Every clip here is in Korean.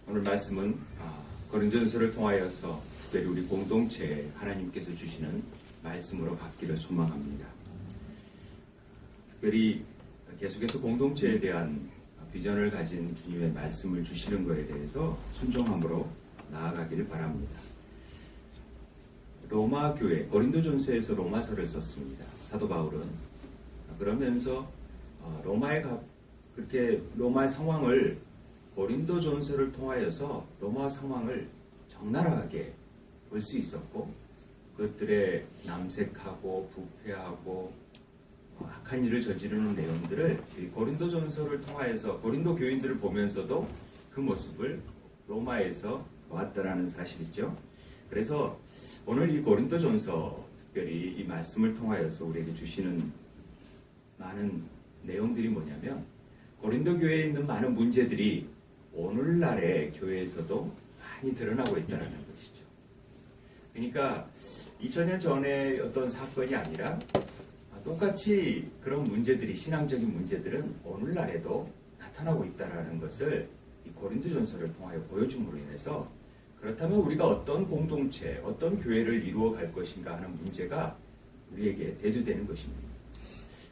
오늘 말씀은 고린도전서를 통하여서 특별히 우리 공동체에 하나님께서 주시는 말씀으로 받기를 소망합니다. 특별히 계속해서 공동체에 대한 비전을 가진 주님의 말씀을 주시는 것에 대해서 순종함으로 나아가기를 바랍니다. 로마 교회, 고린도전서에서 로마서를 썼습니다. 사도 바울은. 그러면서 그렇게 로마의 상황을 고린도전서를 통하여서 로마 상황을 적나라하게 볼 수 있었고, 그것들의 남색하고 부패하고 악한 일을 저지르는 내용들을 고린도전서를 통하여서 고린도 교인들을 보면서도 그 모습을 로마에서 보았다라는 사실이죠. 그래서 오늘 이 고린도전서, 특별히 이 말씀을 통하여서 우리에게 주시는 많은 내용들이 뭐냐면, 고린도 교회에 있는 많은 문제들이 오늘날의 교회에서도 많이 드러나고 있다는 것이죠. 그러니까 2000년 전의 어떤 사건이 아니라 똑같이 그런 문제들이, 신앙적인 문제들은 오늘날에도 나타나고 있다는 것을 이 고린도전서를 통하여 보여줌으로 인해서, 그렇다면 우리가 어떤 공동체, 어떤 교회를 이루어 갈 것인가 하는 문제가 우리에게 대두되는 것입니다.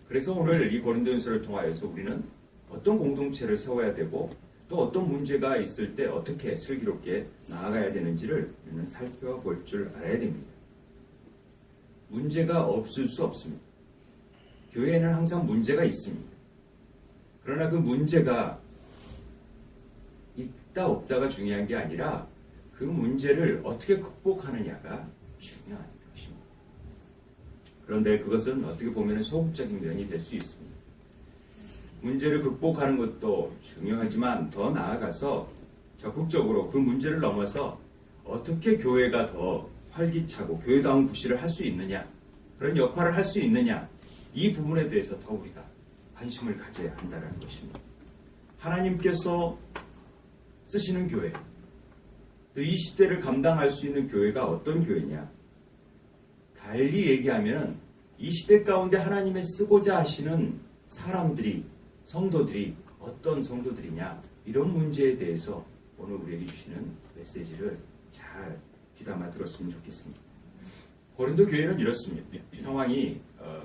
그래서 오늘 이 고린도전서를 통하여서 우리는 어떤 공동체를 세워야 되고 또 어떤 문제가 있을 때 어떻게 슬기롭게 나아가야 되는지를 우리는 살펴볼 줄 알아야 됩니다. 문제가 없을 수 없습니다. 교회에는 항상 문제가 있습니다. 그러나 그 문제가 있다 없다가 중요한 게 아니라 그 문제를 어떻게 극복하느냐가 중요한 것입니다. 그런데 그것은 어떻게 보면 소극적인 면이 될 수 있습니다. 문제를 극복하는 것도 중요하지만 더 나아가서 적극적으로 그 문제를 넘어서 어떻게 교회가 더 활기차고 교회다운 구실을 할 수 있느냐, 그런 역할을 할 수 있느냐, 이 부분에 대해서 더 우리가 관심을 가져야 한다는 것입니다. 하나님께서 쓰시는 교회, 또 이 시대를 감당할 수 있는 교회가 어떤 교회냐, 달리 얘기하면 이 시대 가운데 하나님의 쓰고자 하시는 사람들이, 성도들이 어떤 성도들이냐, 이런 문제에 대해서 오늘 우리에게 주시는 메시지를 잘 귀담아 들었으면 좋겠습니다. 고린도 교회는 이렇습니다. 상황이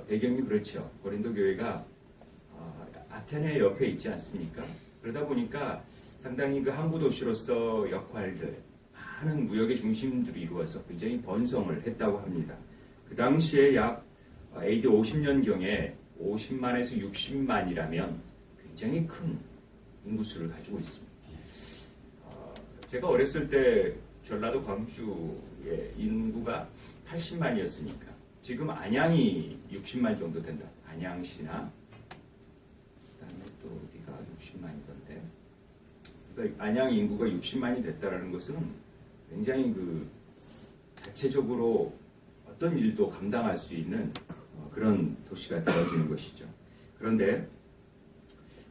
배경이 그렇죠. 고린도 교회가 아테네 옆에 있지 않습니까? 그러다 보니까 상당히 그 항구 도시로서 역할들, 많은 무역의 중심들이 이루어서 굉장히 번성을 했다고 합니다. 그 당시에 약 AD 50년경에 50만에서 60만이라면 굉장히 큰 인구수를 가지고 있습니다. 제가 어렸을 때 전라도 광주의 인구가 80만이었으니까 지금 안양이 60만 정도 된다. 안양시나 그다음에 또 어디가 60만이던데. 그러니까 안양 인구가 60만이 됐다라는 것은 굉장히 그 자체적으로 어떤 일도 감당할 수 있는 그런 도시가 되어지는 것이죠. 그런데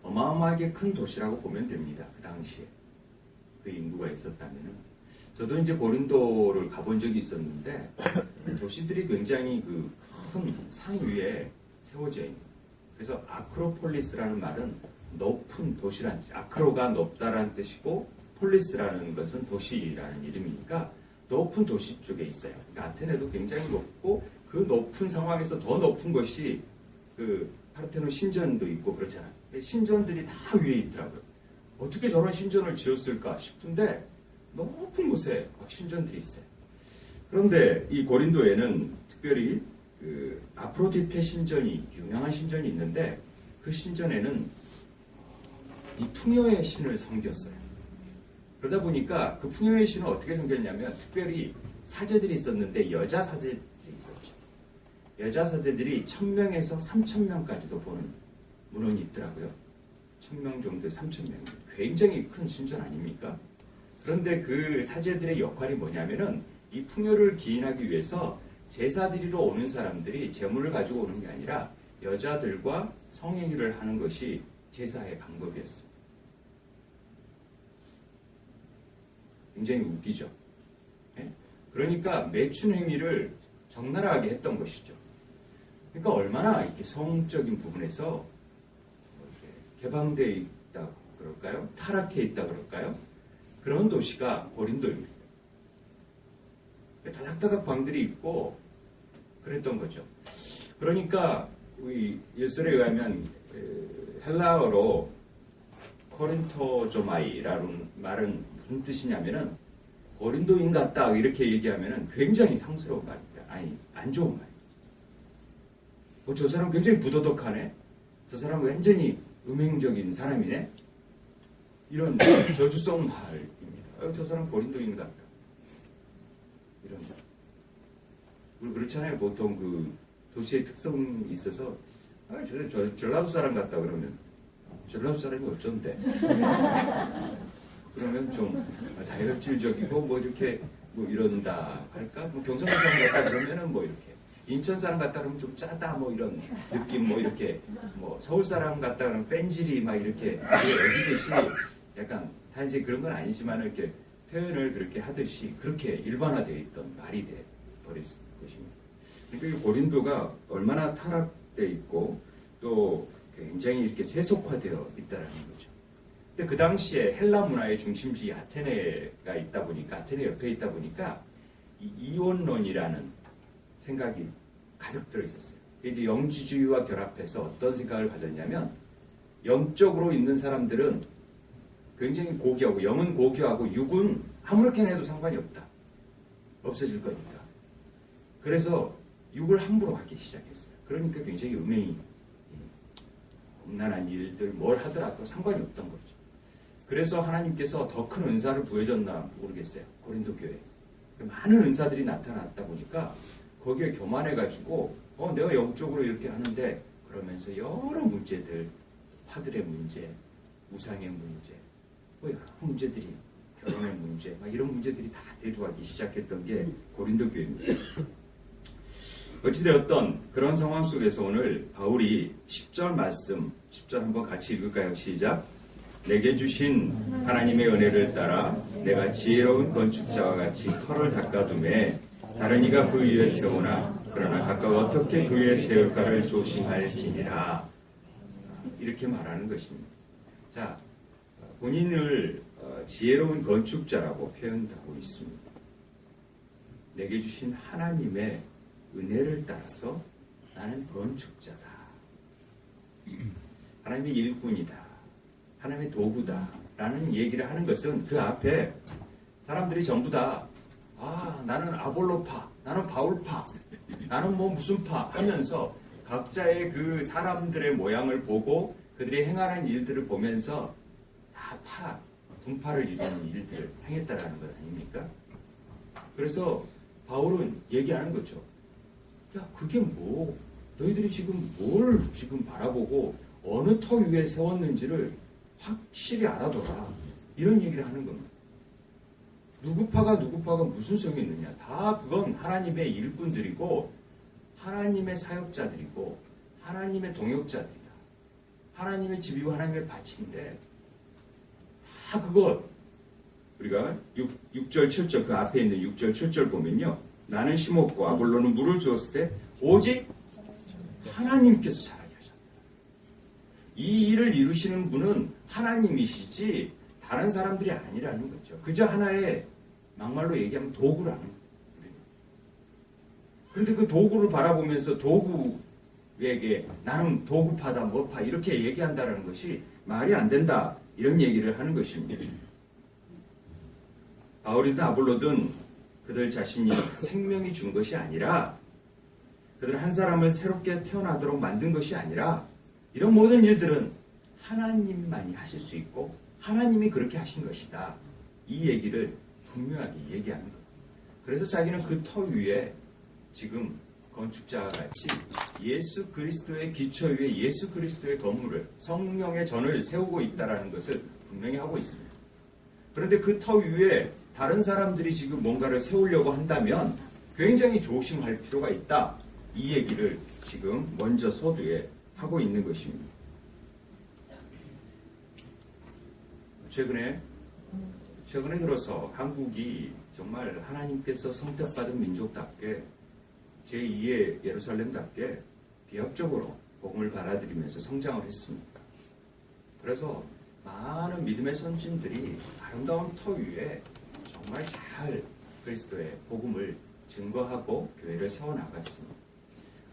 어마어마하게 큰 도시라고 보면 됩니다. 그 당시에 그 인구가 있었다면은. 저도 이제 고린도를 가본 적이 있었는데 도시들이 굉장히 그 큰 산 위에 세워져 있는. 그래서 아크로폴리스라는 말은 높은 도시란, 아크로가 높다라는 뜻이고 폴리스라는 것은 도시라는 이름이니까 높은 도시 쪽에 있어요. 그러니까 아테네도 굉장히 높고 그 높은 상황에서 더 높은 것이 그 파르테논 신전도 있고 그렇잖아요. 신전들이 다 위에 있더라고요. 어떻게 저런 신전을 지었을까 싶은데 높은 곳에 막 신전들이 있어요. 그런데 이 고린도에는 특별히 그 아프로디테 신전이, 유명한 신전이 있는데 그 신전에는 이 풍요의 신을 섬겼어요. 그러다 보니까 그 풍요의 신을 어떻게 섬겼냐면 특별히 사제들이 있었는데 여자 사제들이 있었죠. 여자 사제들이 1000명에서 3000명까지도 보는 문헌이 있더라고요. 1000명 정도의 3000명. 굉장히 큰 신전 아닙니까? 그런데 그 사제들의 역할이 뭐냐면은 이 풍요를 기인하기 위해서 제사 드리러 오는 사람들이 재물을 가지고 오는 게 아니라 여자들과 성행위를 하는 것이 제사의 방법이었습니다. 굉장히 웃기죠. 네? 그러니까 매춘 행위를 적나라하게 했던 것이죠. 그러니까 얼마나 이렇게 성적인 부분에서 개방되어 있다 그럴까요? 타락해 있다 그럴까요? 그런 도시가 고린도입니다. 다닥다닥 방들이 있고 그랬던 거죠. 그러니까 우리 예설에 의하면 헬라어로 코린토조마이라는 말은 무슨 뜻이냐면은 고린도인 같다 이렇게 얘기하면은 굉장히 상스러운 말입니다. 아니 안 좋은 말이에요. 저 사람 굉장히 부도덕하네. 저 사람 완전히 음행적인 사람이네. 이런 저주성 말입니다. 저 사람 고린도인 같다. 이런 말. 우리 그렇잖아요. 보통 그 도시의 특성이 있어서 저 전라도 사람 같다 그러면 전라도 사람이 어쩐데? 그러면 좀 다혈질적이고 뭐 이렇게 뭐 이런다 할까? 뭐 경상도 사람 같다 그러면은 뭐 이렇게 인천 사람 같다 그러면 좀 짜다 뭐 이런 느낌 뭐 이렇게 뭐 서울 사람 같다 그러면 뺀질이 막 이렇게 어디듯이 약간 단지 그런 건 아니지만 이렇게 표현을 그렇게 하듯이 그렇게 일반화되어 있던 말이 돼 버릴 것입니다. 그러니까 이 고린도가 얼마나 타락되어 있고 또 굉장히 이렇게 세속화되어 있다는 거죠. 근데 그 당시에 헬라 문화의 중심지 아테네가 있다 보니까 아테네 옆에 있다 보니까 이 이원론이라는 생각이 가득 들어 있었어요. 이게 영지주의와 결합해서 어떤 생각을 가졌냐면 영적으로 있는 사람들은 굉장히 고귀하고 영은 고귀하고 육은 아무렇게나 해도 상관이 없다. 없어질 거니까. 그래서 육을 함부로 하기 시작했어요. 그러니까 굉장히 음행이 험난한 일들 뭘 하더라도 상관이 없던 거죠. 그래서 하나님께서 더 큰 은사를 부여줬나 모르겠어요. 고린도 교회에. 많은 은사들이 나타났다 보니까 거기에 교만해가지고 내가 영적으로 이렇게 하는데 그러면서 여러 문제들 화들의 문제, 우상의 문제 뭐 여러 문제들이 결혼의 문제 막 이런 문제들이 다 대두하기 시작했던 게 고린도 교회입니다. 어찌되었던 그런 상황 속에서 오늘 바울이 10절 말씀 10절 한번 같이 읽을까요? 시작. 내게 주신 하나님의 은혜를 따라 내가 지혜로운 건축자와 같이 터를 닦아둠에 다른 이가 그 위에 세우나 그러나 각각 어떻게 그 위에 세울까를 조심할지니라. 이렇게 말하는 것입니다. 자, 본인을 지혜로운 건축자라고 표현하고 있습니다. 내게 주신 하나님의 은혜를 따라서 나는 건축자다. 하나님의 일꾼이다. 하나님의 도구다. 라는 얘기를 하는 것은 그 앞에 사람들이 전부 다 나는 아볼로파, 나는 바울파, 나는 뭐 무슨 파 하면서 각자의 그 사람들의 모양을 보고 그들이 행하는 일들을 보면서 다 분파를 이루는 일들을 행했다라는 것 아닙니까? 그래서 바울은 얘기하는 거죠. 야, 그게 뭐, 너희들이 지금 뭘 지금 바라보고 어느 터 위에 세웠는지를 확실히 알아둬라. 이런 얘기를 하는 겁니다. 누구파가 무슨 성이 있느냐. 다 그건 하나님의 일꾼들이고 하나님의 사역자들이고 하나님의 동역자들이다. 하나님의 집이고 하나님의 밭인데 다 그것 우리가 6절 7절 그 앞에 있는 6절 7절 보면요. 나는 심었고 아볼로는 물을 주었을 때 오직 하나님께서 자라게 하셨다. 이 일을 이루시는 분은 하나님이시지 다른 사람들이 아니라는 거죠. 그저 하나의 막말로 얘기하면 도구라는 거예요. 그런데 그 도구를 바라보면서 도구에게 나는 도구파다 뭐파 이렇게 얘기한다는 것이 말이 안 된다. 이런 얘기를 하는 것입니다. 바울이든 아볼로든 그들 자신이 생명이 준 것이 아니라 그들 한 사람을 새롭게 태어나도록 만든 것이 아니라 이런 모든 일들은 하나님만이 하실 수 있고 하나님이 그렇게 하신 것이다. 이 얘기를 분명하게 얘기하는 거예요. 그래서 자기는 그 터 위에 지금 건축자와 같이 예수 그리스도의 기초 위에 예수 그리스도의 건물을 성령의 전을 세우고 있다는 것을 분명히 하고 있습니다. 그런데 그 터 위에 다른 사람들이 지금 뭔가를 세우려고 한다면 굉장히 조심할 필요가 있다. 이 얘기를 지금 먼저 서두에 하고 있는 것입니다. 최근에 들어서 한국이 정말 하나님께서 선택받은 민족답게 제2의 예루살렘답게 비약적으로 복음을 받아들이면서 성장을 했습니다. 그래서 많은 믿음의 선진들이 아름다운 터 위에 정말 잘 그리스도의 복음을 증거하고 교회를 세워나갔습니다.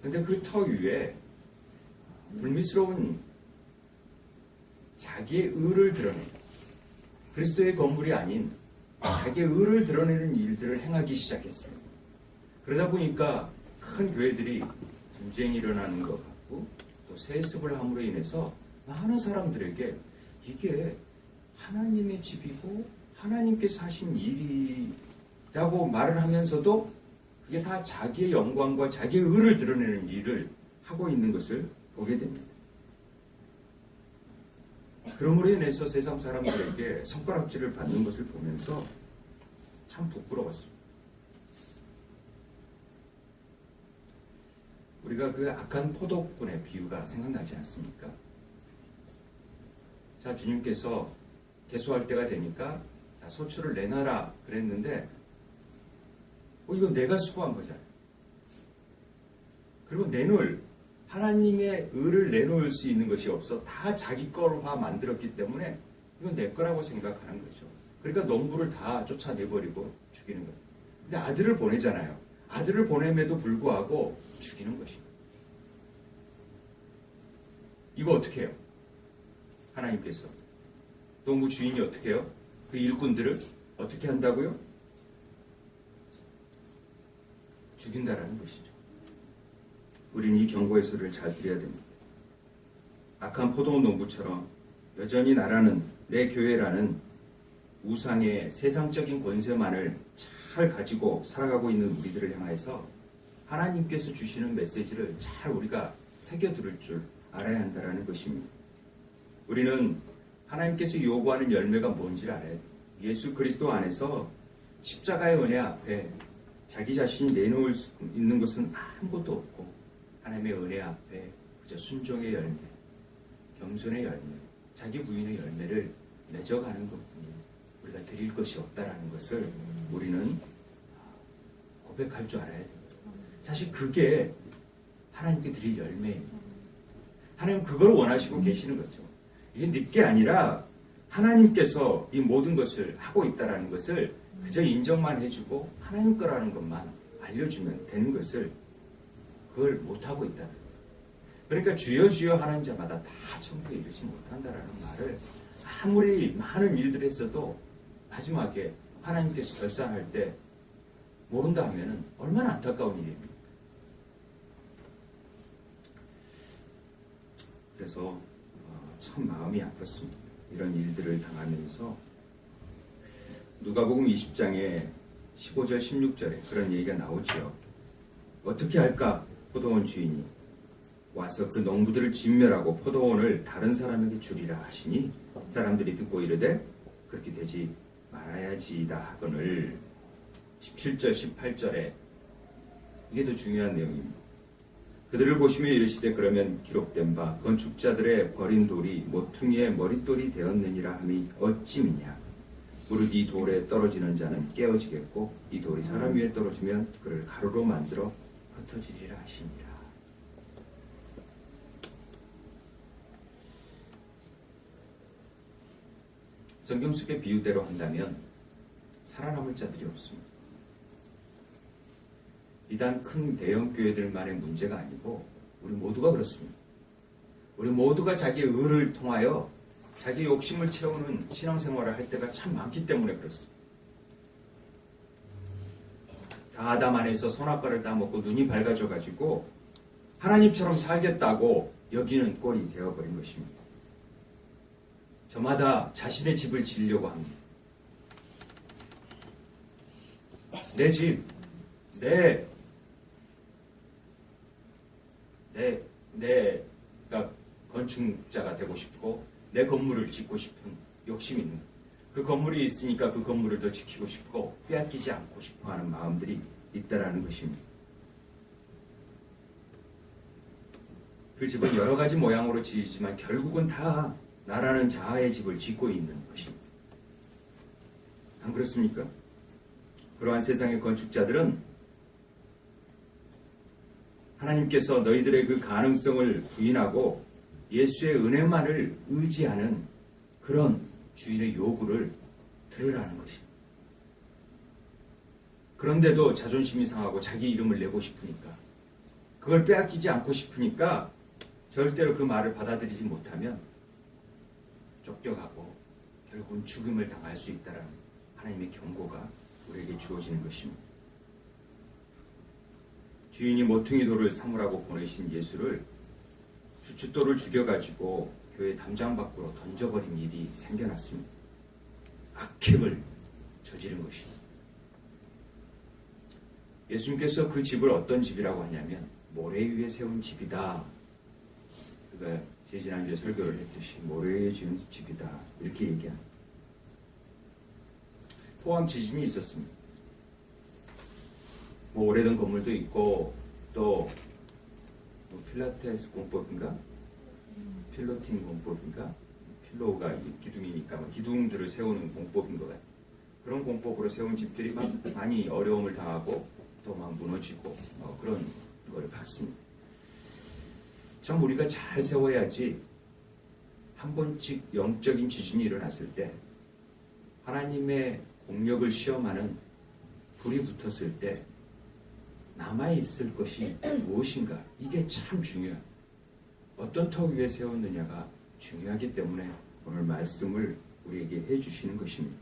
그런데 그 터 위에 불미스러운 자기의 의를 드러내는, 그리스도의 건물이 아닌 자기의 의를 드러내는 일들을 행하기 시작했습니다. 그러다 보니까 큰 교회들이 분쟁이 일어나는 것 같고 또 세습을 함으로 인해서 많은 사람들에게 이게 하나님의 집이고 하나님께서 하신 일이라고 말을 하면서도 이게 다 자기의 영광과 자기의 의를 드러내는 일을 하고 있는 것을 보게 됩니다. 그러므로 인해서 세상 사람들에게 손가락질을 받는 것을 보면서 참 부끄러웠습니다. 우리가 그 악한 포도꾼의 비유가 생각나지 않습니까? 자, 주님께서 계수할 때가 되니까 자, 소출을 내놔라 그랬는데 이건 내가 수고한 거잖아요. 그리고 내놓을 하나님의 의를 내놓을 수 있는 것이 없어 다 자기 거로 만들었기 때문에 이건 내 거라고 생각하는 거죠. 그러니까 농부를 다 쫓아내버리고 죽이는 거예요. 근데 아들을 보내잖아요. 아들을 보냄에도 불구하고 죽이는 것입니다. 이거 어떻게 해요? 하나님께서 농부 주인이 어떻게 해요? 그 일꾼들을 어떻게 한다고요? 죽인다라는 것이죠. 우리는 이 경고의 소리를 잘 들어야 됩니다. 악한 포도원 농부처럼 여전히 나라는 내 교회라는 우상의 세상적인 권세만을 잘 가지고 살아가고 있는 우리들을 향해서 하나님께서 주시는 메시지를 잘 우리가 새겨들을 줄 알아야 한다는 것입니다. 우리는 하나님께서 요구하는 열매가 뭔지를 알아야 돼요. 예수 그리스도 안에서 십자가의 은혜 앞에 자기 자신이 내놓을 수 있는 것은 아무것도 없고 하나님의 은혜 앞에 그저 순종의 열매, 겸손의 열매, 자기 부인의 열매를 맺어가는 것뿐이 우리가 드릴 것이 없다라는 것을 우리는 고백할 줄 알아야 됩니다. 사실 그게 하나님께 드릴 열매입니다. 하나님 그걸 원하시고 계시는 거죠. 이게 내게 아니라 하나님께서 이 모든 것을 하고 있다라는 것을 그저 인정만 해주고 하나님 거라는 것만 알려주면 되는 것을 그걸 못하고 있다는 거예요. 그러니까 주여 주여 하는 자마다 다 천국에 이르지 못한다라는 말을 아무리 많은 일들을 했어도 마지막에 하나님께서 결산할 때 모른다 하면 얼마나 안타까운 일입니까? 그래서 참 마음이 아팠습니다. 이런 일들을 당하면서 누가복음 20장에 15절 16절에 그런 얘기가 나오지요. 어떻게 할까? 포도원 주인이 와서 그 농부들을 진멸하고 포도원을 다른 사람에게 주리라 하시니 사람들이 듣고 이르되 그렇게 되지 말아야지다 하거늘. 17절 18절에 이게 더 중요한 내용입니다. 그들을 보시며 이르시되 그러면 기록된 바 건축자들의 버린 돌이 모퉁이의 머릿돌이 되었느니라 함이 어찌미냐. 무릇 이 돌에 떨어지는 자는 깨어지겠고 이 돌이 사람 위에 떨어지면 그를 가루로 만들어 흩어지리라 하시니라. 성경 속의 비유대로 한다면 살아남을 자들이 없습니다. 비단 큰 대형 교회들만의 문제가 아니고 우리 모두가 그렇습니다. 우리 모두가 자기의 의를 통하여 자기 욕심을 채우는 신앙생활을 할 때가 참 많기 때문에 그렇습니다. 다 아담 안에서 선악과를 따먹고 눈이 밝아져가지고 하나님처럼 살겠다고 여기는 꼴이 되어버린 것입니다. 저마다 자신의 집을 지으려고 합니다. 내 집, 내가 건축자가 되고 싶고 내 건물을 짓고 싶은 욕심이 있는 거예요. 그 건물이 있으니까 그 건물을 더 지키고 싶고 빼앗기지 않고 싶어 하는 마음들이 있다라는 것입니다. 그 집은 여러 가지 모양으로 지으지만 결국은 다 나라는 자아의 집을 짓고 있는 것입니다. 안 그렇습니까? 그러한 세상의 건축자들은 하나님께서 너희들의 그 가능성을 부인하고 예수의 은혜만을 의지하는 그런 주인의 요구를 들으라는 것입니다. 그런데도 자존심이 상하고 자기 이름을 내고 싶으니까, 그걸 빼앗기지 않고 싶으니까 절대로 그 말을 받아들이지 못하면 쫓겨가고 결국은 죽음을 당할 수 있다는 하나님의 경고가 우리에게 주어지는 것입니다. 주인이 모퉁이 돌을 삼으라고 보내신 예수를 주춧돌을 죽여가지고 교회 담장 밖으로 던져버린 일이 생겨났습니다. 악행을 저지른 것입니다. 예수님께서 그 집을 어떤 집이라고 하냐면 모래 위에 세운 집이다. 그가 지난주에 설교를 했듯이 모래 위에 지은 집이다. 이렇게 얘기합니다. 포항 지진이 있었습니다. 오래된 건물도 있고 또 필라테스 공법인가? 필로팅 공법인가? 필로가 기둥이니까 기둥들을 세우는 공법인 것 같아요. 그런 공법으로 세운 집들이 막 많이 어려움을 당하고 또 막 무너지고 그런 걸 봤습니다. 참 우리가 잘 세워야지 한 번씩 영적인 지진이 일어났을 때 하나님의 공력을 시험하는 불이 붙었을 때 남아있을 것이 무엇인가, 이게 참 중요해요. 어떤 터 위에 세웠느냐가 중요하기 때문에 오늘 말씀을 우리에게 해주시는 것입니다.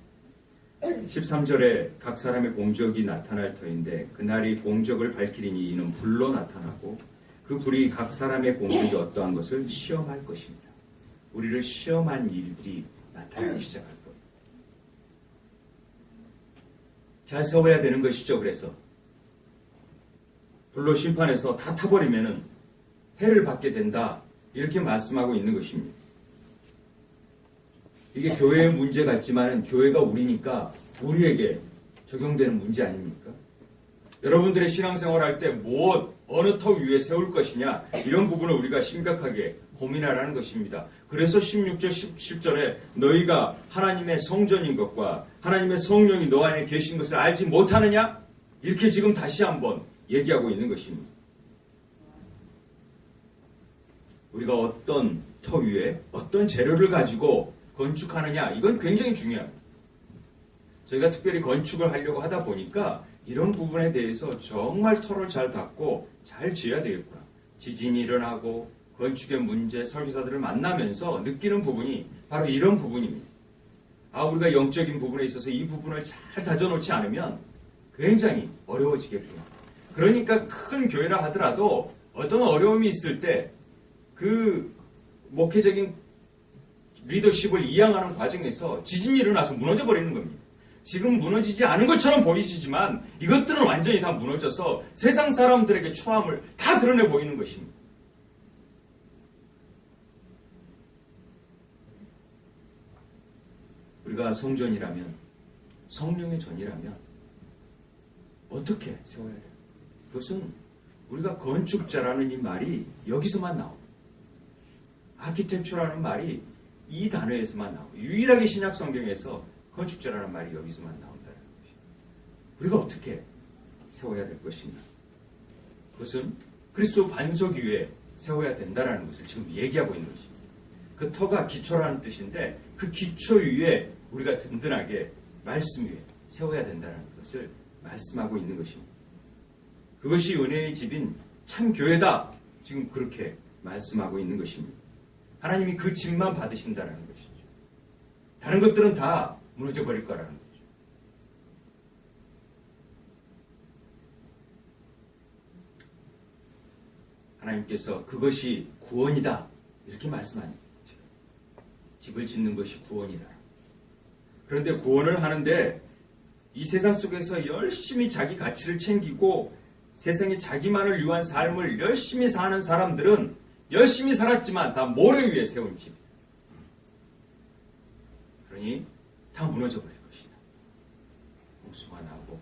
13절에 각 사람의 공적이 나타날 터인데 그날이 공적을 밝히리니 이는 불로 나타나고 그 불이 각 사람의 공적이 어떠한 것을 시험할 것입니다. 우리를 시험한 일들이 나타나기 시작할 거예요. 잘 세워야 되는 것이죠. 그래서 불로 심판해서 다 타버리면은 해를 받게 된다. 이렇게 말씀하고 있는 것입니다. 이게 교회의 문제 같지만 교회가 우리니까 우리에게 적용되는 문제 아닙니까? 여러분들의 신앙생활할 때 어느 터 위에 세울 것이냐, 이런 부분을 우리가 심각하게 고민하라는 것입니다. 그래서 16절, 17절에 너희가 하나님의 성전인 것과 하나님의 성령이 너 안에 계신 것을 알지 못하느냐? 이렇게 지금 다시 한번 얘기하고 있는 것입니다. 우리가 어떤 터 위에 어떤 재료를 가지고 건축하느냐, 이건 굉장히 중요합니다. 저희가 특별히 건축을 하려고 하다 보니까 이런 부분에 대해서 정말 터를 잘 닦고 잘 지어야 되겠구나. 지진이 일어나고 건축의 문제, 설계사들을 만나면서 느끼는 부분이 바로 이런 부분입니다. 우리가 영적인 부분에 있어서 이 부분을 잘 다져놓지 않으면 굉장히 어려워지겠구나. 그러니까 큰 교회라 하더라도 어떤 어려움이 있을 때 그 목회적인 리더십을 이양하는 과정에서 지진이 일어나서 무너져 버리는 겁니다. 지금 무너지지 않은 것처럼 보이지만 이것들은 완전히 다 무너져서 세상 사람들에게 초함을 다 드러내 보이는 것입니다. 우리가 성전이라면, 성령의 전이라면 어떻게 세워야 돼요? 그것은 우리가 건축자라는 이 말이 여기서만 나옵니다. 아키텍처라는 말이 이 단어에서만 나오고, 유일하게 신약 성경에서 건축자라는 말이 여기서만 나온다는 것입니다. 우리가 어떻게 세워야 될 것인가? 그것은 그리스도 반석 위에 세워야 된다는 것을 지금 얘기하고 있는 것입니다. 그 터가 기초라는 뜻인데 그 기초 위에 우리가 든든하게 말씀 위에 세워야 된다는 것을 말씀하고 있는 것입니다. 그것이 은혜의 집인 참 교회다. 지금 그렇게 말씀하고 있는 것입니다. 하나님이 그 집만 받으신다는 것이죠. 다른 것들은 다 무너져 버릴 거라는 거죠. 하나님께서 그것이 구원이다. 이렇게 말씀하는 거죠. 집을 짓는 것이 구원이다. 그런데 구원을 하는데 이 세상 속에서 열심히 자기 가치를 챙기고 세상에 자기만을 위한 삶을 열심히 사는 사람들은 열심히 살았지만 다 모래 위에 세운 집. 그러니 다 무너져 버릴 것이다. 홍수가 나고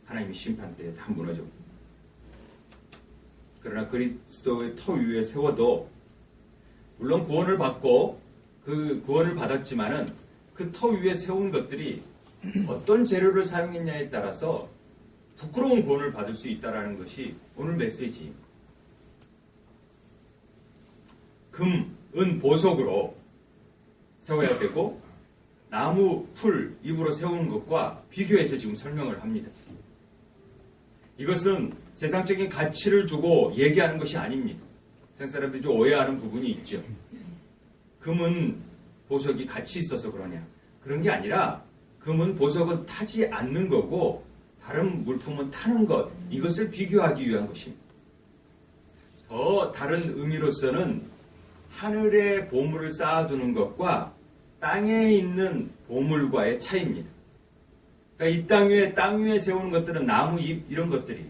하나님의 심판 때에 다 무너져 버립니다. 그러나 그리스도의 터 위에 세워도 물론 구원을 받고 그 구원을 받았지만은 그 터 위에 세운 것들이 어떤 재료를 사용했냐에 따라서 부끄러운 구원을 받을 수 있다는 것이 오늘 메시지입니다. 금, 은, 보석으로 세워야 되고 나무, 풀, 잎으로 세우는 것과 비교해서 지금 설명을 합니다. 이것은 세상적인 가치를 두고 얘기하는 것이 아닙니다. 세상 사람들이 좀 오해하는 부분이 있죠. 금은 보석이 같이 있어서 그러냐. 그런 게 아니라 금은 보석은 타지 않는 거고 다른 물품은 타는 것, 이것을 비교하기 위한 것입니다. 더 다른 의미로서는 하늘에 보물을 쌓아두는 것과 땅에 있는 보물과의 차이입니다. 그러니까 이 땅 위에 세우는 것들은 나무, 잎 이런 것들이에요.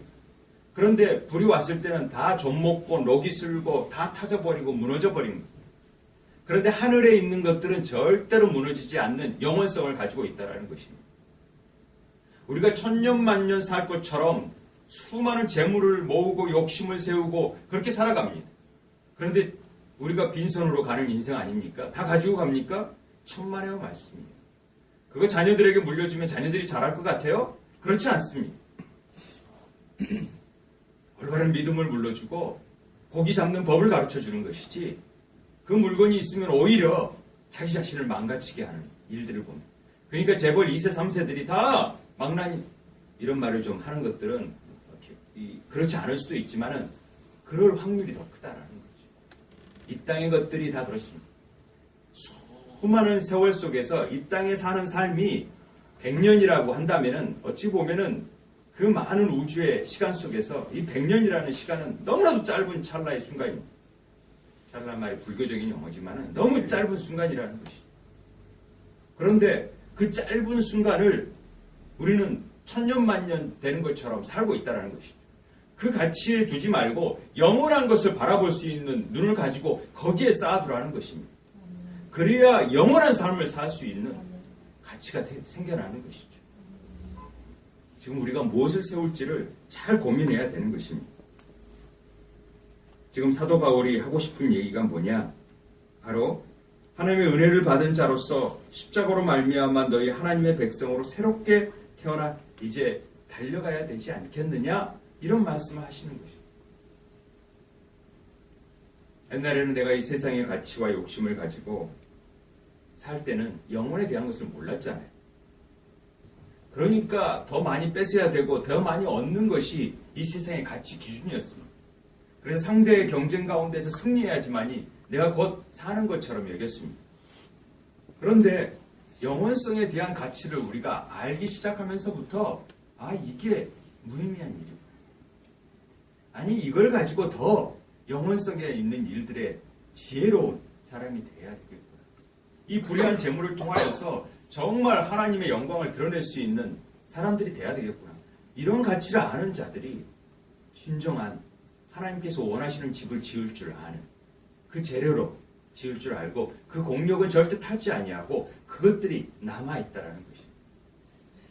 그런데 불이 왔을 때는 다 좀먹고 녹이 슬고 다 타져버리고 무너져버립니다. 그런데 하늘에 있는 것들은 절대로 무너지지 않는 영원성을 가지고 있다는 것입니다. 우리가 천년만년 살 것처럼 수많은 재물을 모으고 욕심을 세우고 그렇게 살아갑니다. 그런데 우리가 빈손으로 가는 인생 아닙니까? 다 가지고 갑니까? 천만에요 말씀이에요. 그거 자녀들에게 물려주면 자녀들이 잘할 것 같아요? 그렇지 않습니다. 올바른 믿음을 물려주고 고기 잡는 법을 가르쳐주는 것이지 그 물건이 있으면 오히려 자기 자신을 망가치게 하는 일들을 봅니다. 그러니까 재벌 2세, 3세들이 다 망나니 이런 말을 좀 하는 것들은 그렇지 않을 수도 있지만은 그럴 확률이 더 크다라는 거죠. 이 땅의 것들이 다 그렇습니다. 수많은 세월 속에서 이 땅에 사는 삶이 100년이라고 한다면은 어찌 보면은 그 많은 우주의 시간 속에서 이 100년이라는 시간은 너무나도 짧은 찰나의 순간입니다. 찰나 말이 불교적인 용어지만은 너무 짧은 순간이라는 것이죠. 그런데 그 짧은 순간을 우리는 천년만년 되는 것처럼 살고 있다는 것이죠. 그 가치에 두지 말고 영원한 것을 바라볼 수 있는 눈을 가지고 거기에 쌓아두라는 것입니다. 그래야 영원한 삶을 살 수 있는 가치가 생겨나는 것이죠. 지금 우리가 무엇을 세울지를 잘 고민해야 되는 것입니다. 지금 사도 바울이 하고 싶은 얘기가 뭐냐? 바로 하나님의 은혜를 받은 자로서 십자가로 말미암아 너희 하나님의 백성으로 새롭게 태어나 이제 달려가야 되지 않겠느냐? 이런 말씀을 하시는 것입니다. 옛날에는 내가 이 세상의 가치와 욕심을 가지고 살 때는 영혼에 대한 것을 몰랐잖아요. 그러니까 더 많이 뺏어야 되고 더 많이 얻는 것이 이 세상의 가치 기준이었습니다. 그래서 상대의 경쟁 가운데서 승리해야지만이 내가 곧 사는 것처럼 여겼습니다. 그런데 영혼성에 대한 가치를 우리가 알기 시작하면서부터 이게 무의미한 일이구나. 아니 이걸 가지고 더 영혼성에 있는 일들에 지혜로운 사람이 돼야 되겠구나. 이 불의한 재물을 통하여서 정말 하나님의 영광을 드러낼 수 있는 사람들이 돼야 되겠구나. 이런 가치를 아는 자들이 진정한 하나님께서 원하시는 집을 지을 줄 아는 그 재료로 지을 줄 알고 그 공력은 절대 타지 아니하고 그것들이 남아있다라는 것입니다.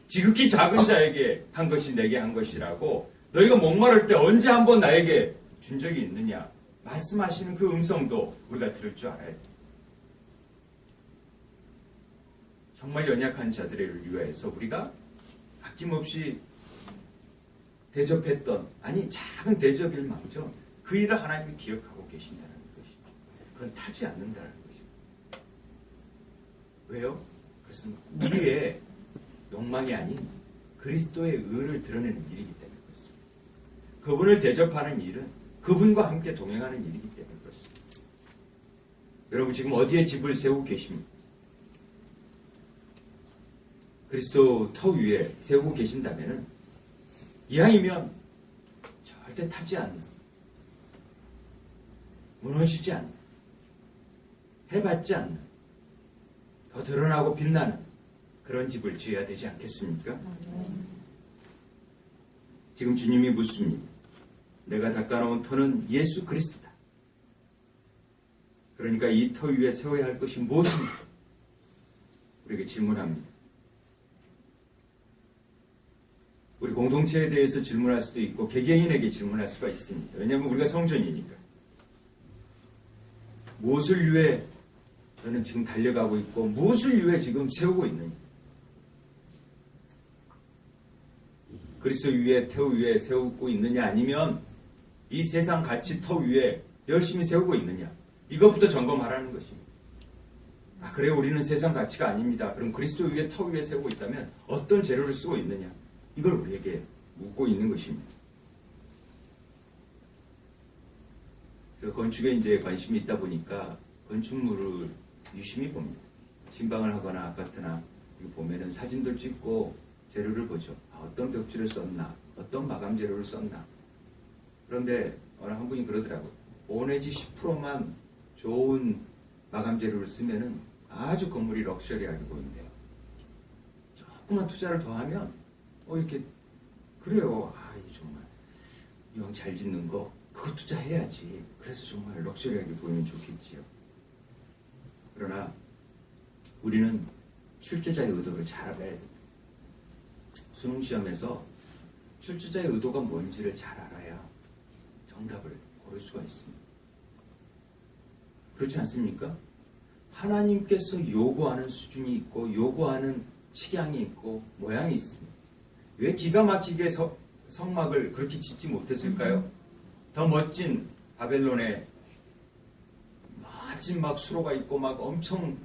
지극히 작은 자에게 한 것이 내게 한 것이라고 너희가 목마를 때 언제 한번 나에게 준 적이 있느냐 말씀하시는 그 음성도 우리가 들을 줄 알아야 돼요. 정말 연약한 자들을 위하여서 우리가 아낌없이 대접했던 작은 대접일망정 그 일을 하나님이 기억하고 계신다는 것이죠. 그건 타지 않는다는 것입니다. 왜요? 그것은 우리의 욕망이 아닌 그리스도의 의를 드러내는 일이기 때문에 그렇습니다. 그분을 대접하는 일은 그분과 함께 동행하는 일이기 때문에 그렇습니다. 여러분 지금 어디에 집을 세우고 계십니까? 그리스도 터 위에 세우고 계신다면 이왕이면 절대 타지 않는, 무너지지 않는, 해받지 않는, 더 드러나고 빛나는 그런 집을 지어야 되지 않겠습니까? 지금 주님이 묻습니다. 내가 닦아놓은 터는 예수 그리스도다. 그러니까 이 터 위에 세워야 할 것이 무엇입니까? 우리에게 질문합니다. 우리 공동체에 대해서 질문할 수도 있고 개개인에게 질문할 수가 있습니다. 왜냐하면 우리가 성전이니까. 무엇을 위해 저는 지금 달려가고 있고 무엇을 위해 지금 세우고 있느냐. 그리스도 위에 터 위에 세우고 있느냐 아니면 이 세상 가치 터 위에 열심히 세우고 있느냐. 이것부터 점검하라는 것입니다. 아, 그래 우리는 세상 가치가 아닙니다. 그럼 그리스도 위에 터 위에 세우고 있다면 어떤 재료를 쓰고 있느냐? 이걸 우리에게 묻고 있는 것입니다. 건축에 이제 관심이 있다 보니까 건축물을 유심히 봅니다. 신방을 하거나 아파트나 보면은 사진들 찍고 재료를 보죠. 아, 어떤 벽지를 썼나, 어떤 마감 재료를 썼나. 그런데 어느 한 분이 그러더라고요. 5 내지 10%만 좋은 마감 재료를 쓰면은 아주 건물이 럭셔리하게 보인대요. 조금만 투자를 더 하면 이렇게 그래요. 아, 이 정말 이왕 잘 짓는 거 그거 투자해야지. 그래서 정말 럭셔리하게 보이면 좋겠지요. 그러나 우리는 출제자의 의도를 잘 알아야 됩니다. 수능 시험에서 출제자의 의도가 뭔지를 잘 알아야 정답을 고를 수가 있습니다. 그렇지 않습니까? 하나님께서 요구하는 수준이 있고 요구하는 식양이 있고 모양이 있습니다. 왜 기가 막히게 성막을 그렇게 짓지 못했을까요? 더 멋진 바벨론에 멋진 막 수로가 있고 막 엄청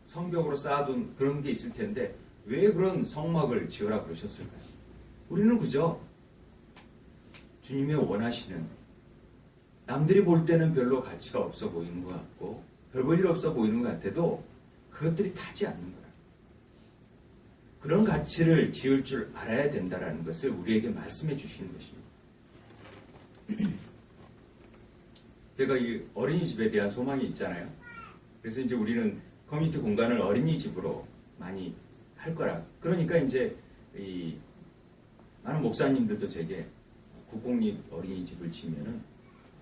성벽으로 쌓아둔 그런 게 있을 텐데 왜 그런 성막을 지으라 그러셨을까요? 우리는 그저 주님의 원하시는 남들이 볼 때는 별로 가치가 없어 보이는 것 같고 별 볼 일 없어 보이는 것 같아도 그것들이 타지 않는 거라. 그런 가치를 지을 줄 알아야 된다는 것을 우리에게 말씀해 주시는 것입니다. 제가 이 어린이집에 대한 소망이 있잖아요. 그래서 이제 우리는 커뮤니티 공간을 어린이집으로 많이 할 거라. 그러니까 이제 많은 목사님들도 제게 국공립 어린이집을 지면은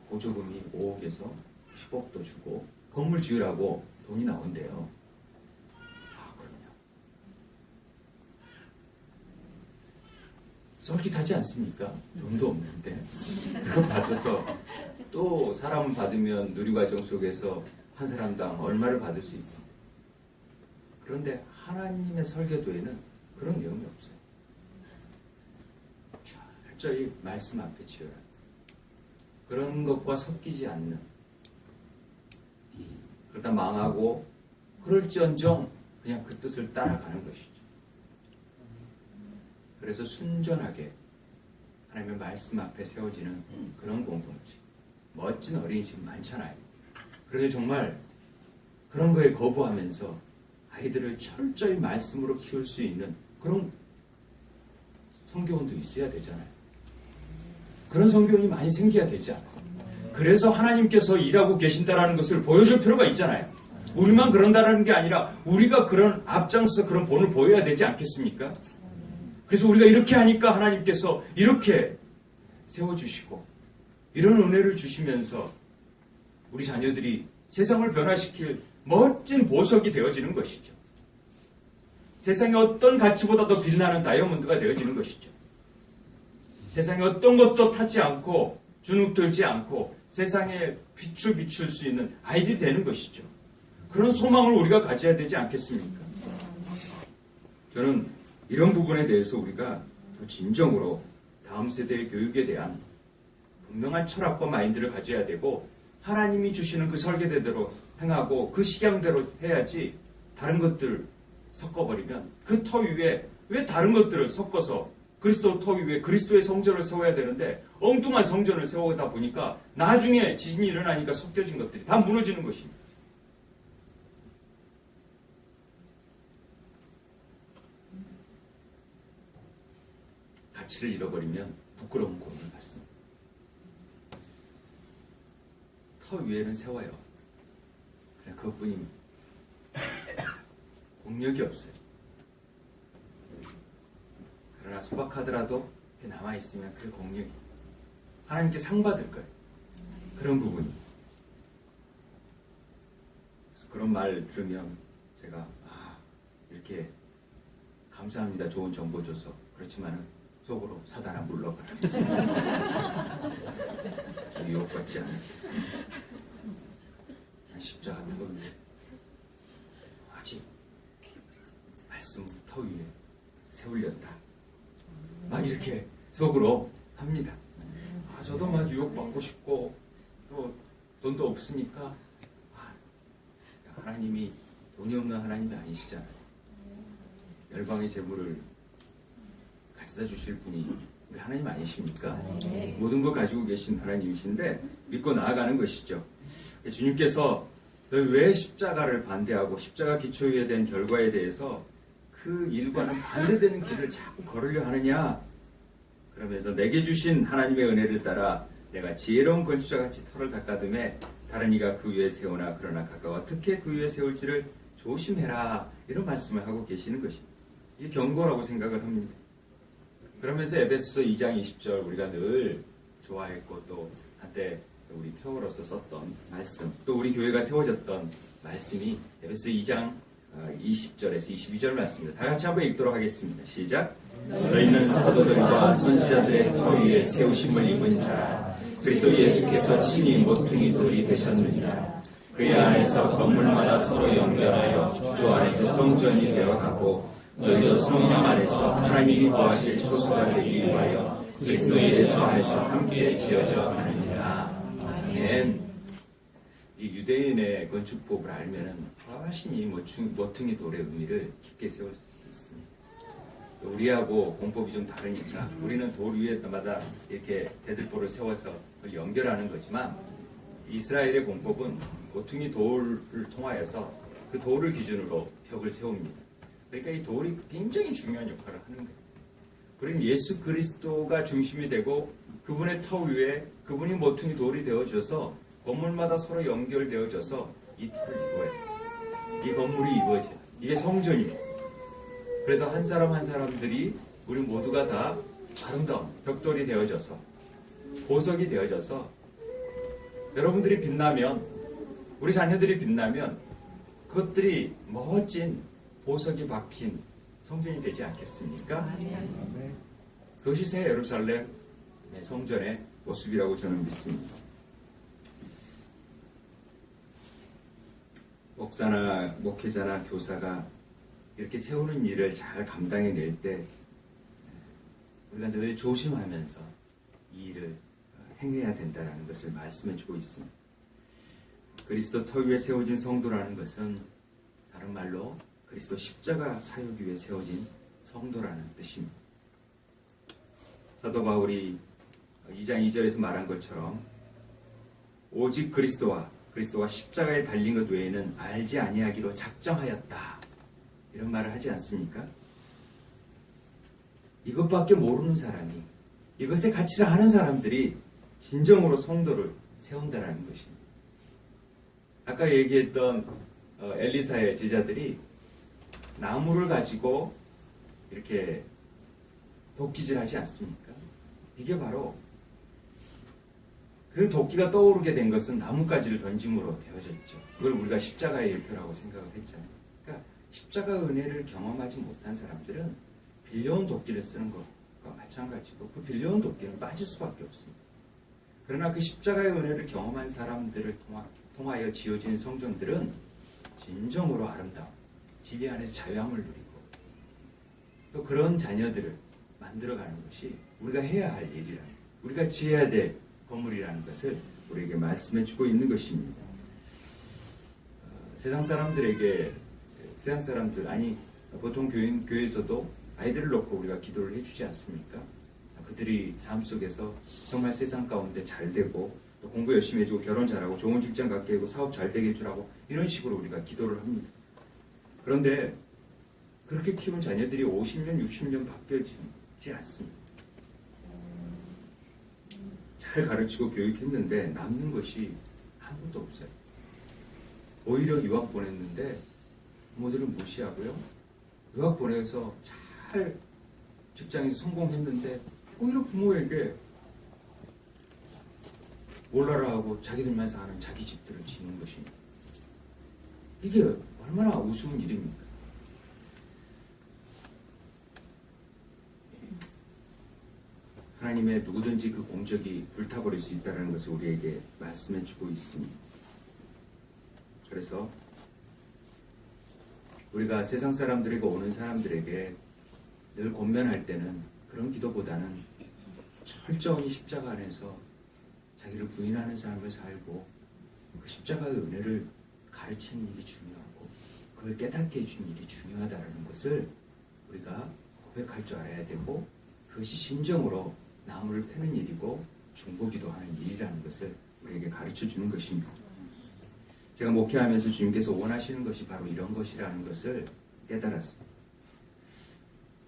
보조금이 5억에서 10억도 주고 건물 지으라고 돈이 나온대요. 아, 그럼요. 솔깃하지 않습니까? 돈도 없는데 그거 받아서 또 사람은 받으면 누리과정 속에서 한 사람당 얼마를 받을 수 있고. 그런데 하나님의 설계도에는 그런 내용이 없어요. 철저히 말씀 앞에 치여라. 그런 것과 섞이지 않는, 그러다 망하고 그럴지언정 그냥 그 뜻을 따라가는 것이죠. 그래서 순전하게 하나님의 말씀 앞에 세워지는 그런 공동체, 멋진 어린이집 많잖아요. 그래서 정말 그런 거에 거부하면서 아이들을 철저히 말씀으로 키울 수 있는 그런 성교원도 있어야 되잖아요. 그런 성교원이 많이 생겨야 되지 않아요. 그래서 하나님께서 일하고 계신다라는 것을 보여줄 필요가 있잖아요. 우리만 그런다라는 게 아니라 우리가 그런 앞장서서 그런 본을 보여야 되지 않겠습니까? 그래서 우리가 이렇게 하니까 하나님께서 이렇게 세워주시고 이런 은혜를 주시면서 우리 자녀들이 세상을 변화시킬 멋진 보석이 되어지는 것이죠. 세상의 어떤 가치보다 더 빛나는 다이아몬드가 되어지는 것이죠. 세상의 어떤 것도 타지 않고 주눅들지 않고 세상에 빛을 비출 수 있는 아이들이 되는 것이죠. 그런 소망을 우리가 가져야 되지 않겠습니까? 저는 이런 부분에 대해서 우리가 더 진정으로 다음 세대의 교육에 대한 분명한 철학과 마인드를 가져야 되고 하나님이 주시는 그 설계대로 행하고 그 식양대로 해야지 다른 것들 섞어버리면 그 터 위에 왜 다른 것들을 섞어서 그리스도 터 위에 그리스도의 성전을 세워야 되는데 엉뚱한 성전을 세우다 보니까 나중에 지진이 일어나니까 섞여진 것들이 다 무너지는 것입니다. 가치를 잃어버리면 부끄러운 고문을 받습니다. 터 위에는 세워요. 그냥 그것뿐입니다. 공력이 없어요. 그러나 소박하더라도 남아있으면 그 공력이 하나님께 상 받을 거예요. 그런 부분이. 그래서 그런 말 들으면 제가 이렇게 감사합니다. 좋은 정보 줘서. 그렇지만은 속으로 사단아 물러가라. 유혹받지 않아. 십자가 터 위에 아직 말씀 터 위에 세우렸다. 막 이렇게 속으로 합니다. 저도 막 유혹받고 싶고 또 돈도 없으니까 하나님이 돈이 없는 하나님이 아니시잖아요. 열방의 재물을 가져다 주실 분이 우리 하나님 아니십니까? 네. 모든 걸 가지고 계신 하나님이신데 믿고 나아가는 것이죠. 주님께서 너희 왜 십자가를 반대하고 십자가 기초에 대한 결과에 대해서 그 일과는 반대되는 길을 자꾸 걸으려 하느냐? 그러면서 내게 주신 하나님의 은혜를 따라 내가 지혜로운 건축자같이 터를 닦아둠에 다른 이가 그 위에 세우나 그러나 가까워 특히 그 위에 세울지를 조심해라, 이런 말씀을 하고 계시는 것입니다. 이게 경고라고 생각을 합니다. 그러면서 에베소서 2장 20절 우리가 늘 좋아했고 또 한때 우리 표어로서 썼던 말씀, 또 우리 교회가 세워졌던 말씀이 에베소서 2장 20절에서 22절 말씀입니다. 다 같이 한번 읽도록 하겠습니다. 시작. 너희는 사도들과 선지자들의 터 위에 세우심을 입은 자라. 그리스도 예수께서 친히 모퉁이 돌이 되셨느니라. 그의 안에서 건물마다 서로 연결하여 주 안에서 성전이 되어가고 너희도 성령 안에서 하나님이 거하실 초소가 되기 위하여 그리스도 예수 안에서 함께 지어져 가느니라. 아멘. 이 유대인의 건축법을 알면은 훨씬 이 모퉁이 돌의 의미를 깊게 세울 수 있습니다. 또 우리하고 공법이 좀 다르니까 우리는 돌 위에마다 이렇게 대들보를 세워서 그걸 연결하는 거지만 이스라엘의 공법은 모퉁이 돌을 통하여서 그 돌을 기준으로 벽을 세웁니다. 그러니까 이 돌이 굉장히 중요한 역할을 하는 거예요. 그럼 예수 그리스도가 중심이 되고 그분의 터 위에 그분이 모퉁이 돌이 되어져서 건물마다 서로 연결되어져서 이 터를 이루어요. 이 건물이 이루어져요. 이게 성전입니다. 그래서 한 사람 한 사람들이 우리 모두가 다 아름다운 벽돌이 되어져서 보석이 되어져서 여러분들이 빛나면, 우리 자녀들이 빛나면 그것들이 멋진 보석이 박힌 성전이 되지 않겠습니까? 그것이 새 예루살렘 성전의 모습이라고 저는 믿습니다. 목사나 목회자나 교사가 이렇게 세우는 일을 잘 감당해낼 때 우리가 늘 조심하면서 이 일을 행해야 된다는 것을 말씀해주고 있습니다. 그리스도 터 위에 세워진 성도라는 것은 다른 말로 그리스도 십자가 사역 위에 세워진 성도라는 뜻입니다. 사도 바울이 2장 2절에서 말한 것처럼 오직 그리스도가 십자가에 달린 것 외에는 알지 아니하기로 작정하였다, 이런 말을 하지 않습니까? 이것밖에 모르는 사람이, 이것의 가치를 아는 사람들이 진정으로 성도를 세운다는 것입니다. 아까 얘기했던 엘리사의 제자들이 나무를 가지고 이렇게 도끼질 하지 않습니까? 이게 바로 그 도끼가 떠오르게 된 것은 나뭇가지를 던짐으로 되어졌죠. 그걸 우리가 십자가의 일표라고 생각을 했잖아요. 그러니까 십자가 은혜를 경험하지 못한 사람들은 빌려온 도끼를 쓰는 것과 마찬가지고 그 빌려온 도끼는 빠질 수밖에 없습니다. 그러나 그 십자가의 은혜를 경험한 사람들을 통하여 지어진 성전들은 진정으로 아름다운 진리 안에서 자유함을 누리고 또 그런 자녀들을 만들어가는 것이 우리가 해야 할 일이라, 우리가 지어야 될 건물이라는 것을 우리에게 말씀해주고 있는 것입니다. 세상 사람들 보통 교회에서도 아이들을 놓고 우리가 기도를 해주지 않습니까? 그들이 삶 속에서 정말 세상 가운데 잘 되고 또 공부 열심히 해주고 결혼 잘하고 좋은 직장 갖게 하고 사업 잘 되게 해주라고 이런 식으로 우리가 기도를 합니다. 그런데 그렇게 키운 자녀들이 50년, 60년 바뀌지 않습니다. 잘 가르치고 교육했는데 남는 것이 아무것도 없어요. 오히려 유학 보냈는데 부모들은 무시하고요. 유학 보내서 잘 직장에서 성공했는데 오히려 부모에게 몰라라 하고 자기들만 사는 자기 집들을 짓는 것입니다. 이게 얼마나 우스운 일입니까? 하나님의 누구든지 그 공적이 불타버릴 수 있다는 것을 우리에게 말씀해주고 있습니다. 그래서 우리가 세상 사람들에게 오는 사람들에게 늘 권면할 때는 그런 기도보다는 철저히 십자가 안에서 자기를 부인하는 삶을 살고 그 십자가의 은혜를 가르치는 일이 중요하고 그걸 깨닫게 해주는 일이 중요하다는 것을 우리가 고백할 줄 알아야 되고, 그것이 진정으로 나무를 패는 일이고 중보기도 하는 일이라는 것을 우리에게 가르쳐 주는 것입니다. 제가 목회하면서 주님께서 원하시는 것이 바로 이런 것이라는 것을 깨달았습니다.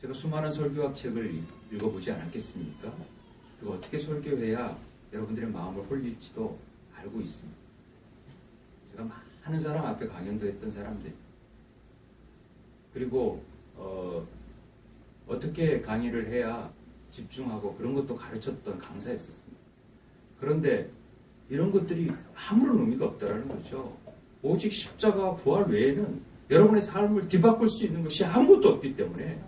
제가 수많은 설교학 책을 읽어보지 않았겠습니까? 그리고 어떻게 설교해야 여러분들의 마음을 홀릴지도 알고 있습니다. 제가 많은 사람 앞에 강연도 했던 사람들, 그리고 어떻게 강의를 해야 집중하고 그런 것도 가르쳤던 강사였었습니다. 그런데 이런 것들이 아무런 의미가 없다라는 거죠. 오직 십자가와 부활 외에는 여러분의 삶을 뒤바꿀 수 있는 것이 아무것도 없기 때문에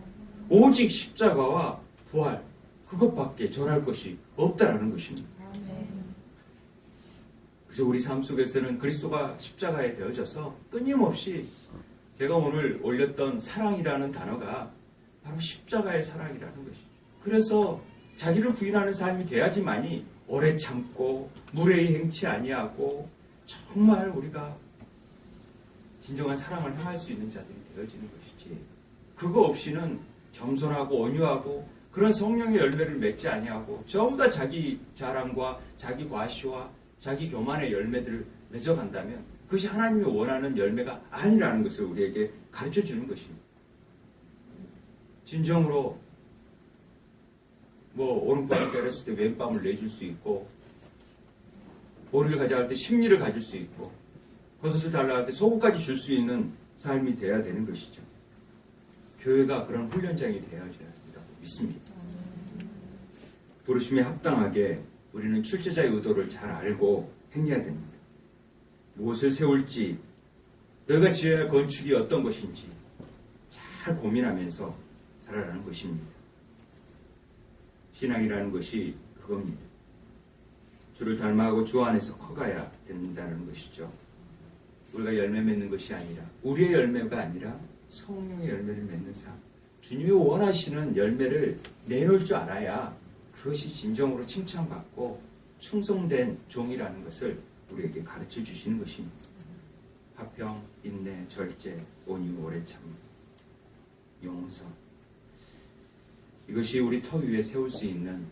오직 십자가와 부활, 그것밖에 전할 것이 없다라는 것입니다. 그래서 우리 삶 속에서는 그리스도가 십자가에 되어져서 끊임없이, 제가 오늘 올렸던 사랑이라는 단어가 바로 십자가의 사랑이라는 것이죠. 그래서 자기를 부인하는 삶이 돼야지만이 오래 참고 무례히 행치 아니하고 정말 우리가 진정한 사랑을 행할 수 있는 자들이 되어지는 것이지, 그거 없이는 겸손하고 온유하고 그런 성령의 열매를 맺지 아니하고 전부 다 자기 자랑과 자기 과시와 자기 교만의 열매들을 맺어간다면 그것이 하나님이 원하는 열매가 아니라는 것을 우리에게 가르쳐 주는 것입니다. 진정으로 오른밤을 때렸을 때 왼밤을 내줄 수 있고, 머리를 가져갈 때 심리를 가질 수 있고, 겉옷을 달라할 때 속옷까지 줄 수 있는 삶이 돼야 되는 것이죠. 교회가 그런 훈련장이 되어야 한다고 믿습니다. 부르심에 합당하게 우리는 출제자의 의도를 잘 알고 행해야 됩니다. 무엇을 세울지, 너희가 지어야 할 건축이 어떤 것인지 잘 고민하면서 살아가는 것입니다. 신앙이라는 것이 그겁니다. 주를 닮아가고 주 안에서 커가야 된다는 것이죠. 우리가 열매 맺는 것이 아니라, 우리의 열매가 아니라 성령의 열매를 맺는 삶, 주님이 원하시는 열매를 내놓을 줄 알아야 그것이 진정으로 칭찬받고 충성된 종이라는 것을 우리에게 가르쳐 주시는 것입니다. 화평, 인내, 절제, 온유, 오래 참, 용서, 이것이 우리 터 위에 세울 수 있는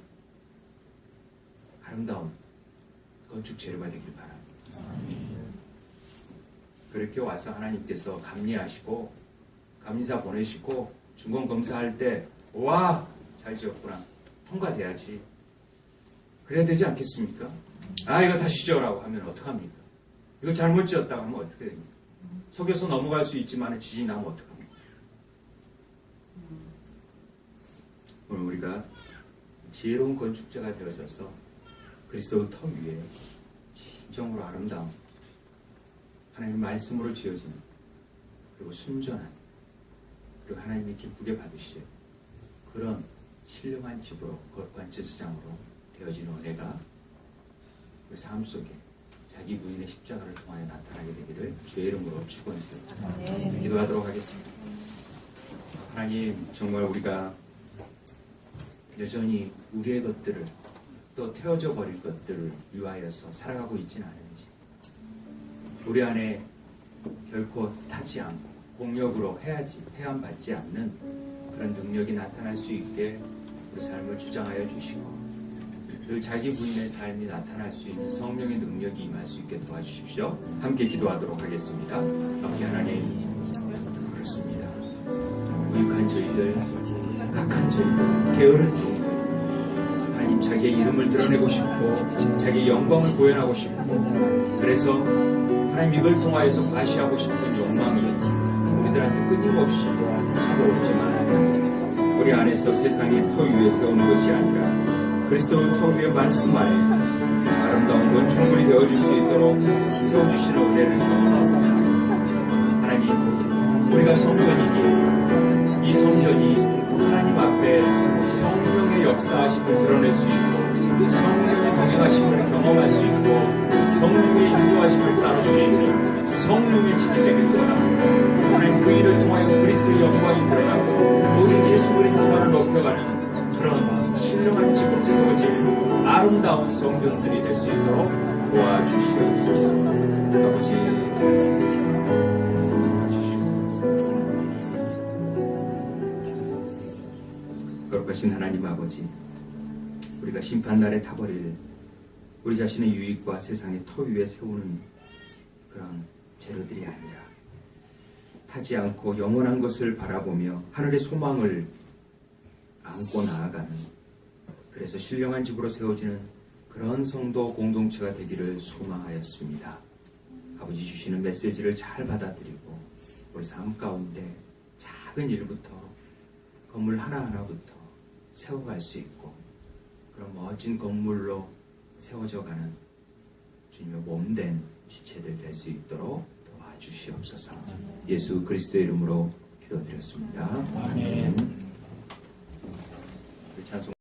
아름다운 건축 재료가 되길 바랍니다. 그렇게 와서 하나님께서 감리하시고 감리사 보내시고 중간검사할 때 와, 잘 지었구나, 통과돼야지, 그래야 되지 않겠습니까? 아, 이거 다시 지어라고 하면 어떡합니까? 이거 잘못 지었다고 하면 어떻게 됩니까? 속여서 넘어갈 수 있지만 지진이 나면 어떡합니까? 오늘 우리가 지혜로운 건축자가 되어져서 그리스도의 터 위에 진정으로 아름다운 하나님의 말씀으로 지어지는, 그리고 순전한, 그리고 하나님이 기쁘게 받으실 그런 신령한 집으로, 거룩한 제사장으로 되어지는 은혜가 우리 삶 속에 자기 부인의 십자가를 통하여 나타나게 되기를 주의 이름으로 축원드립니다. 기도하도록 하겠습니다. 하나님, 정말 우리가 여전히 우리의 것들을, 또 태워져 버릴 것들을 위하여서 살아가고 있지는 않은지, 우리 안에 결코 타지 않고 공력으로 해야지 해안받지 않는 그런 능력이 나타날 수 있게 우리 삶을 주장하여 주시고, 그 자기 부인의 삶이 나타날 수 있는 성령의 능력이 임할 수 있게 도와주십시오. 함께 기도하도록 하겠습니다. 아버지 하나님, 그렇습니다. 무익한 저희들, 악한 저희들, 게으른 종들, 하나님 자기의 이름을 드러내고 싶고 자기의 영광을 구현하고 싶고, 그래서 하나님 이걸 통하여서 과시하고 싶은 욕망이 우리들한테 끊임없이 찾아오지만, 우리 안에서 세상의 터 위에 세우는 것이 아니라 그리스도의 터 위에 말씀 안에 아름다운 건축물이 되어줄 수 있도록 세워주시는 은혜를 경험합니다. 하나님, 우리가 성전이기에 이 성전이 하나님 앞에 성령의 역사하심을 드러낼 수 있고, 성령의 동행하심을 경험할 수 있고, 성령의 인도하심을 따를 수 있는 성령의 집이 되길 원합니다. 하나님, 그 일을 통하여 그리스도의 영광이 드러나고 오직 예수 그리스도만을 높여가는 그런 신령한 집으로 세워진 아름다운 성전들이 될 수 있도록 도와주시옵소서. 아버지, 도와주시옵소서. 거룩하신 하나님 아버지, 우리가 심판날에 타버릴 우리 자신의 유익과 세상의 터 위에 세우는 그런 재료들이 아니라 타지 않고 영원한 것을 바라보며 하늘의 소망을 안고 나아가는, 그래서 신령한 집으로 세워지는 그런 성도 공동체가 되기를 소망하였습니다. 아버지 주시는 메시지를 잘 받아들이고 우리 삶 가운데 작은 일부터 건물 하나하나부터 세워갈 수 있고 그런 멋진 건물로 세워져가는 주님의 몸된 지체들 될 수 있도록 도와주시옵소서. 예수 그리스도의 이름으로 기도드렸습니다. 아멘. 우리 찬송